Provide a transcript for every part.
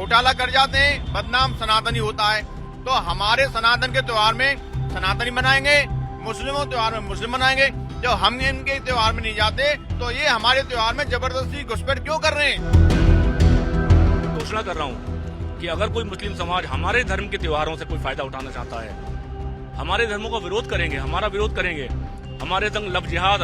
घोटाला कर जाते हैं, बदनाम सनातनी होता है। तो हमारे सनातन के त्योहार में सनातनी मनाएंगे, मुस्लिमों त्योहार में मुस्लिम मनाएंगे। जब हम इनके त्योहार में नहीं जाते तो ये हमारे त्योहार में जबरदस्ती घुसपैठ क्यों कर रहे हैं? घोषणा कर रहा हूँ कि अगर कोई मुस्लिम समाज हमारे धर्म के त्योहारों से कोई फायदा उठाना चाहता है, हमारे धर्मों का विरोध करेंगे, हमारा विरोध करेंगे, हमारे संग लव जिहाद,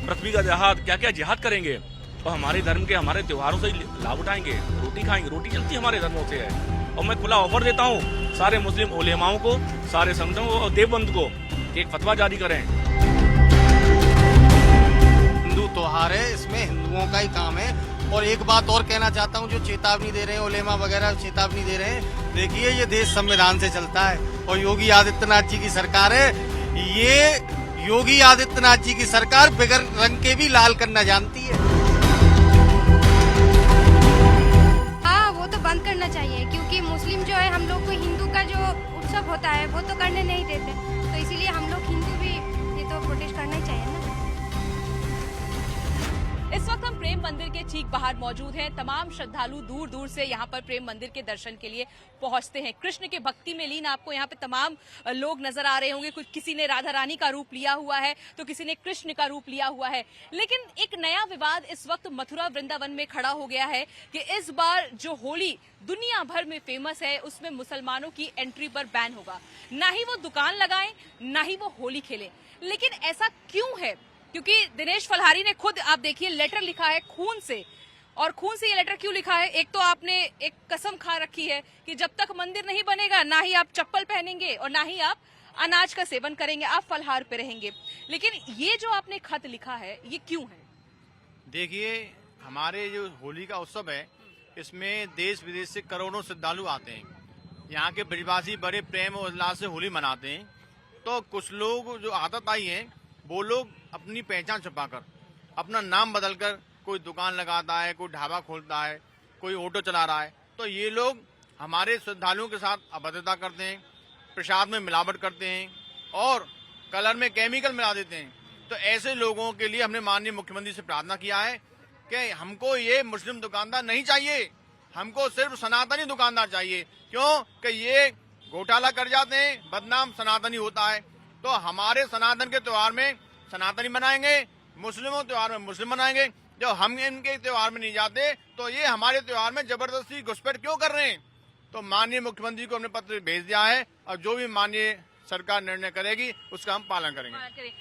पृथ्वी का जिहाद, क्या क्या जिहाद करेंगे और हमारे धर्म के हमारे त्योहारों से लाभ उठाएंगे, रोटी खाएंगे। रोटी चलती हमारे धर्मों से है। और मैं खुला ऑफर देता हूँ सारे मुस्लिम उलेमाओं को, सारे संगठनों को और देवबंद को कि एक फतवा जारी करें। हिंदू त्योहार है, इसमें हिंदुओं का ही काम है। और एक बात और कहना चाहता हूँ, जो चेतावनी दे रहे हैं उलेमा वगैरह चेतावनी दे रहे हैं, देखिए ये देश संविधान से चलता है और योगी आदित्यनाथ जी की सरकार है। ये योगी आदित्यनाथ जी की सरकार बगैर रंग के भी लाल करना जानती है। हाँ, वो तो बंद करना चाहिए, क्योंकि मुस्लिम जो है हम लोग को हिंदू का जो उत्सव होता है वो तो करने नहीं देते, तो इसीलिए हम लोग हिंदू भी ये तो प्रोटेस्ट करना ही चाहिए ना। इस वक्त हम प्रेम मंदिर के ठीक बाहर मौजूद हैं। तमाम श्रद्धालु दूर दूर से यहाँ पर प्रेम मंदिर के दर्शन के लिए पहुंचते हैं। कृष्ण के भक्ति में लीन आपको यहाँ पे तमाम लोग नजर आ रहे होंगे। कुछ किसी ने राधा रानी का रूप लिया हुआ है तो किसी ने कृष्ण का रूप लिया हुआ है। लेकिन एक नया विवाद इस वक्त मथुरा वृंदावन में खड़ा हो गया है कि इस बार जो होली दुनिया भर में फेमस है उसमें मुसलमानों की एंट्री पर बैन होगा। ना ही वो दुकान लगाएं, ना ही वो होली खेलें। लेकिन ऐसा क्यों है? क्योंकि दिनेश फलहारी ने खुद, आप देखिए, लेटर लिखा है खून से। और खून से ये लेटर क्यों लिखा है? एक तो आपने एक कसम खा रखी है कि जब तक मंदिर नहीं बनेगा ना ही आप चप्पल पहनेंगे और ना ही आप अनाज का सेवन करेंगे, आप फलहार पे रहेंगे। लेकिन ये जो आपने खत लिखा है ये क्यों है? देखिए, हमारे जो होली का उत्सव है इसमें देश विदेश से करोड़ों श्रद्धालु आते हैं। यहाँ के ब्रजवासी बड़े प्रेम और उल्लास से होली मनाते हैं। तो कुछ लोग जो आदत आई है वो लोग अपनी पहचान छुपाकर, अपना नाम बदलकर कोई दुकान लगाता है, कोई ढाबा खोलता है, कोई ऑटो चला रहा है। तो ये लोग हमारे श्रद्धालुओं के साथ अभद्रता करते हैं, प्रसाद में मिलावट करते हैं और कलर में केमिकल मिला देते हैं। तो ऐसे लोगों के लिए हमने माननीय मुख्यमंत्री से प्रार्थना किया है कि हमको ये मुस्लिम दुकानदार नहीं चाहिए, हमको सिर्फ सनातनी दुकानदार चाहिए। क्यों? कि ये घोटाला कर जाते हैं, बदनाम सनातनी होता है। तो हमारे सनातन के त्योहार में सनातनी मनाएंगे, मुस्लिमों त्योहार में मुस्लिम मनाएंगे। जब हम इनके त्योहार में नहीं जाते तो ये हमारे त्योहार में जबरदस्ती घुसपैठ क्यों कर रहे हैं? तो माननीय मुख्यमंत्री को हमने पत्र भेज दिया है और जो भी माननीय सरकार निर्णय करेगी उसका हम पालन करेंगे।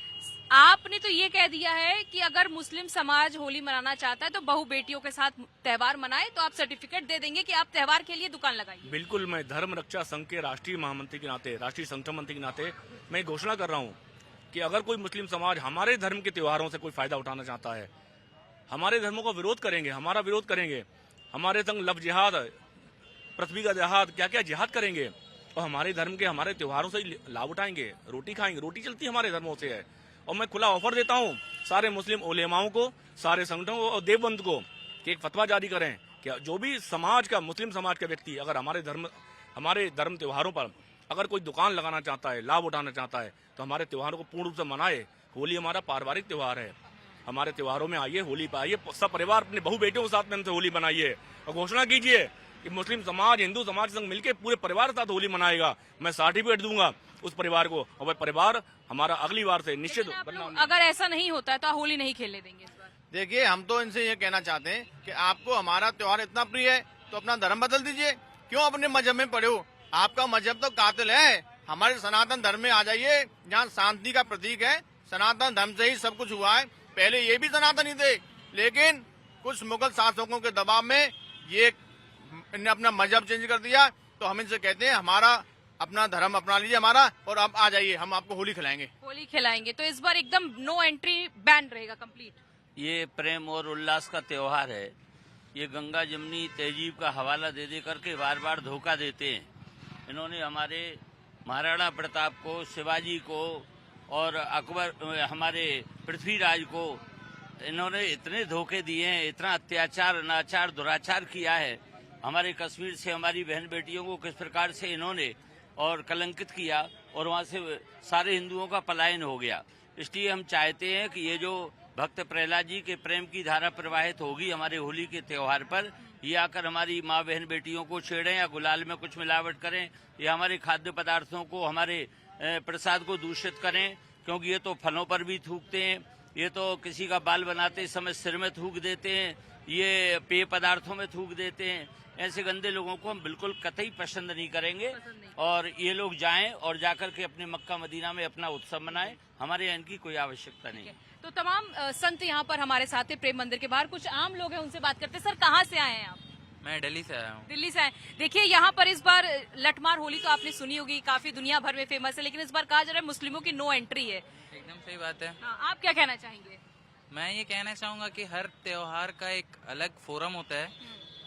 आपने तो ये कह दिया है कि अगर मुस्लिम समाज होली मनाना चाहता है तो बहू बेटियों के साथ त्योहार मनाए, तो आप सर्टिफिकेट दे देंगे कि आप त्योहार के लिए दुकान लगाइए। बिल्कुल, मैं धर्म रक्षा संघ के राष्ट्रीय महामंत्री के नाते, राष्ट्रीय संगठन मंत्री के नाते मैं घोषणा कर रहा हूँ कि अगर कोई मुस्लिम समाज हमारे धर्म के त्योहारों से कोई फायदा उठाना चाहता है, हमारे धर्मों का विरोध करेंगे, हमारा विरोध करेंगे, हमारे संग लव जिहाद, पृथ्वी का जिहाद, क्या क्या जिहाद करेंगे और हमारे धर्म के हमारे त्योहारों से लाभ उठाएंगे, रोटी खाएंगे। रोटी चलती हमारे धर्मों से है। और मैं खुला ऑफर देता हूँ सारे मुस्लिम उलेमाओं को, सारे संगठनों को और देवबंद को कि एक फतवा जारी करें कि जो भी समाज का, मुस्लिम समाज का व्यक्ति अगर हमारे धर्म त्योहारों पर अगर कोई दुकान लगाना चाहता है, लाभ उठाना चाहता है, तो हमारे त्योहारों को पूर्ण रूप से मनाए। होली हमारा पारिवारिक त्योहार है। हमारे त्योहारों में आइए, होली पे आइए, सब परिवार अपने बहू बेटियों के साथ में हमसे होली बनाइए और घोषणा कीजिए कि मुस्लिम समाज हिंदू समाज संग मिलकर पूरे परिवार के साथ होली मनाएगा। मैं सर्टिफिकेट दूंगा उस परिवार को और वह परिवार हमारा अगली बार से निश्चित। अगर ऐसा नहीं होता है तो होली नहीं खेलने देंगे इस बार? देखिए, हम तो इनसे ये कहना चाहते हैं कि आपको हमारा त्योहार इतना प्रिय है तो अपना धर्म बदल दीजिए। क्यों अपने मजहब में पड़े हो? आपका मजहब तो कातिल है। हमारे सनातन धर्म में आ जाइए, जहाँ शांति का प्रतीक है। सनातन धर्म से ही सब कुछ हुआ है। पहले ये भी सनातन ही थे, लेकिन कुछ मुगल शासकों के दबाव में ये इन्हें अपना मजहब चेंज कर दिया। तो हम इनसे कहते हैं हमारा अपना धर्म अपना लीजिए हमारा, और अब आ जाइए, हम आपको होली खिलाएंगे। होली खिलाएंगे तो इस बार एकदम नो एंट्री बैन रहेगा कंप्लीट। ये प्रेम और उल्लास का त्योहार है। ये गंगा जमुनी तहजीब का हवाला दे दे करके बार बार धोखा देते हैं। इन्होंने हमारे महाराणा प्रताप को, शिवाजी को और अकबर, हमारे पृथ्वीराज को इन्होंने इतने धोखे दिए हैं, इतना अत्याचार, अनाचार, दुराचार किया है। हमारे कश्मीर से हमारी बहन बेटियों को किस प्रकार से इन्होंने और कलंकित किया और वहाँ से सारे हिंदुओं का पलायन हो गया। इसलिए हम चाहते हैं कि ये जो भक्त प्रहलाद जी के प्रेम की धारा प्रवाहित होगी हमारे होली के त्योहार पर, ये आकर हमारी माँ बहन बेटियों को छेड़ें या गुलाल में कुछ मिलावट करें या हमारे खाद्य पदार्थों को, हमारे प्रसाद को दूषित करें, क्योंकि ये तो फलों पर भी थूकते हैं, ये तो किसी का बाल बनाते समय सिर में थूक देते हैं, ये पेय पदार्थों में थूक देते हैं। ऐसे गंदे लोगों को हम बिल्कुल कतई पसंद नहीं करेंगे और ये लोग जाएं और जाकर के अपने मक्का मदीना में अपना उत्सव मनाएं। हमारे यहाँ इनकी कोई आवश्यकता नहीं। तो तमाम संत यहाँ पर हमारे साथ हैं प्रेम मंदिर के बाहर। कुछ आम लोग हैं, उनसे बात करते हैं। सर, कहाँ से आए हैं आप? मैं दिल्ली से आया हूँ। दिल्ली से आए। देखिए, यहाँ पर इस बार लठमार होली तो आपने सुनी होगी, काफी दुनिया भर में फेमस है, लेकिन इस बार कहा जा रहा है मुस्लिमों की नो एंट्री है। एकदम सही बात है। हाँ, आप क्या कहना चाहेंगे? मैं ये कहना चाहूंगा कि हर त्योहार का एक अलग फोरम होता है,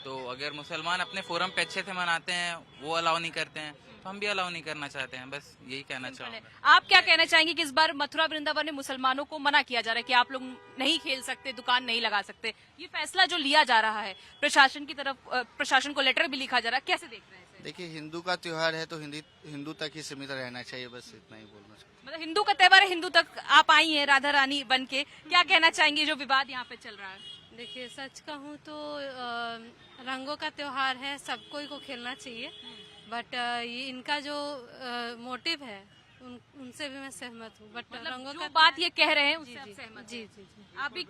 तो अगर मुसलमान अपने फोरम पे अच्छे से मनाते हैं, वो अलाउ नहीं करते हैं, तो हम भी अलाउ नहीं करना चाहते हैं। बस यही कहना चाहूंगा। आप क्या कहना चाहेंगे कि इस बार मथुरा वृंदावन में मुसलमानों को मना किया जा रहा है कि आप लोग नहीं खेल सकते, दुकान नहीं लगा सकते? ये फैसला जो लिया जा रहा है प्रशासन की तरफ, प्रशासन को लेटर भी लिखा जा रहा है, कैसे देख रहे हैं इसे? देखिए, हिंदू का त्योहार है तो हिंदू तक ही सीमित रहना चाहिए, बस इतना ही बोलना चाहिए। मतलब हिंदू का त्योहार है, हिंदू तक आप आई हैं राधा रानी बन के, क्या कहना चाहेंगे जो विवाद यहाँ पे चल रहा है? देखिए, सच कहूँ तो रंगों का त्योहार है, सबको को खेलना चाहिए, बट ये इनका जो मोटिव है उनसे भी मैं सहमत हूँ। बट मतलब रंगों जो का बात ये कह रहे हैं उससे आप सहमत हैं? जी जी जी। आप भी,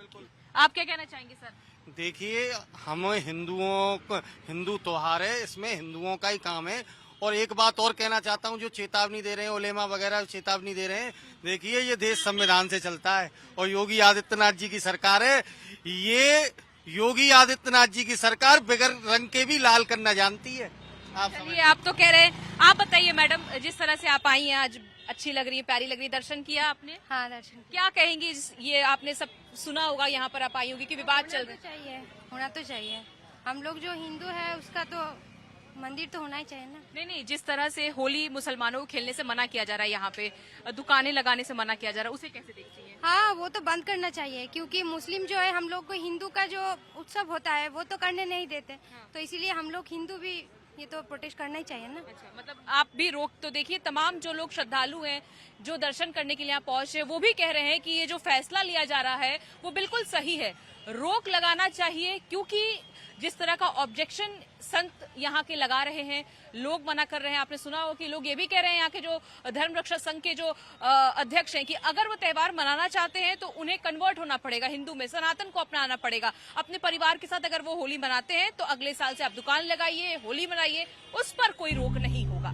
आप क्या कहना चाहेंगे सर? देखिए, हम हिंदू त्योहार है, इसमें हिंदुओं का ही काम है। और एक बात और कहना चाहता हूँ, जो चेतावनी दे रहे हैं उलेमा वगैरह, चेतावनी दे रहे हैं, देखिए ये देश संविधान से चलता है और योगी आदित्यनाथ जी की सरकार है। ये योगी आदित्यनाथ जी की सरकार बगैर रंग के भी लाल करना जानती है। चलिए, आप तो कह रहे हैं। आप बताइए मैडम, जिस तरह से आप आई हैं आज, अच्छी लग रही है, प्यारी लग रही है, दर्शन किया आपने? हाँ, दर्शन क्या कहेंगी? ये आपने सब सुना होगा, यहाँ पर आप आई होगी कि विवाद चल रहा है। चाहिए, होना तो चाहिए। हम लोग जो हिंदू है उसका तो मंदिर तो होना ही चाहिए ना। नहीं, जिस तरह से होली मुसलमानों को खेलने से मना किया जा रहा है, यहाँ पे दुकानें लगाने से मना किया जा रहा है, उसे कैसे देखती हैं? हाँ, वो तो बंद करना चाहिए, क्योंकि मुस्लिम जो है हम लोग को हिंदू का जो उत्सव होता है वो तो करने नहीं देते। तो इसीलिए हम लोग हिंदू भी ये तो प्रोटेस्ट करना ही चाहिए ना। अच्छा, मतलब आप भी रोक तो देखिए, तमाम जो लोग श्रद्धालु हैं जो दर्शन करने के लिए यहाँ पहुंचे, वो भी कह रहे हैं कि ये जो फैसला लिया जा रहा है वो बिल्कुल सही है, रोक लगाना चाहिए, क्योंकि जिस तरह का ऑब्जेक्शन संत यहाँ के लगा रहे हैं, लोग मना कर रहे हैं। आपने सुना हो कि लोग ये भी कह रहे हैं, यहाँ के जो धर्म रक्षक संघ के जो अध्यक्ष हैं, कि अगर वो त्योहार मनाना चाहते हैं तो उन्हें कन्वर्ट होना पड़ेगा हिंदू में, सनातन को अपनाना पड़ेगा। अपने परिवार के साथ अगर वो होली मनाते हैं तो अगले साल से आप दुकान लगाइए, होली मनाइए, उस पर कोई रोक नहीं होगा।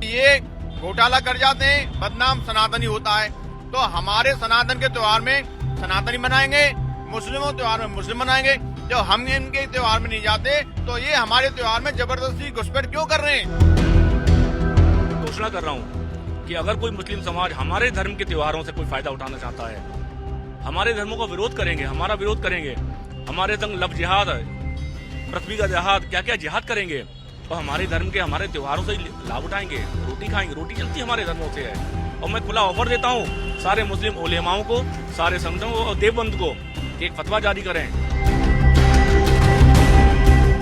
ये घोटाला कर जाते हैं, बदनाम सनातनी होता है। तो हमारे सनातन के त्योहार में सनातनी मनाएंगे, मुस्लिमों त्योहार में मुस्लिम मनाएंगे। जब हम इनके त्योहार में नहीं जाते तो ये हमारे त्योहार में जबरदस्ती घुसपैठ क्यों कर रहे हैं? घोषणा कर रहा हूँ कि अगर कोई मुस्लिम समाज हमारे धर्म के त्योहारों से कोई फायदा उठाना चाहता है, हमारे धर्मों का विरोध करेंगे, हमारा विरोध करेंगे, हमारे संग लव जिहाद, पृथ्वी का जिहाद, क्या क्या जिहाद करेंगे, और हमारे धर्म के हमारे त्योहारों से लाभ उठाएंगे, रोटी खाएंगे। रोटी चलती हमारे धर्मों से है। और मैं खुला ऑफर देता हूँ सारे मुस्लिम उलेमाओं को, सारे संतों को और देवबंद को कि एक फतवा जारी करें।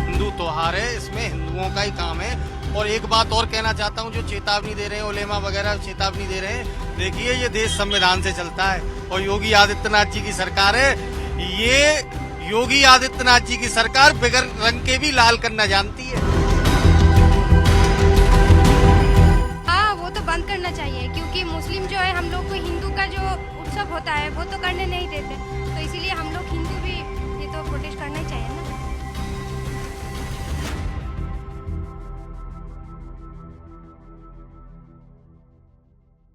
हिंदू त्योहार है, इसमें हिंदुओं का ही काम है। और एक बात और कहना चाहता हूँ, जो चेतावनी दे रहे हैं उलेमा वगैरह, चेतावनी दे रहे हैं, देखिए ये देश संविधान से चलता है और योगी आदित्यनाथ जी की सरकार है। ये योगी आदित्यनाथ जी की सरकार बगैर रंग के भी लाल करना जानती है। हाँ, वो तो बंद करना चाहिए, क्योंकि मुस्लिम जो है हम लोग को हिंदू का जो उत्सव होता है वो तो करने नहीं देते। तो इसीलिए हम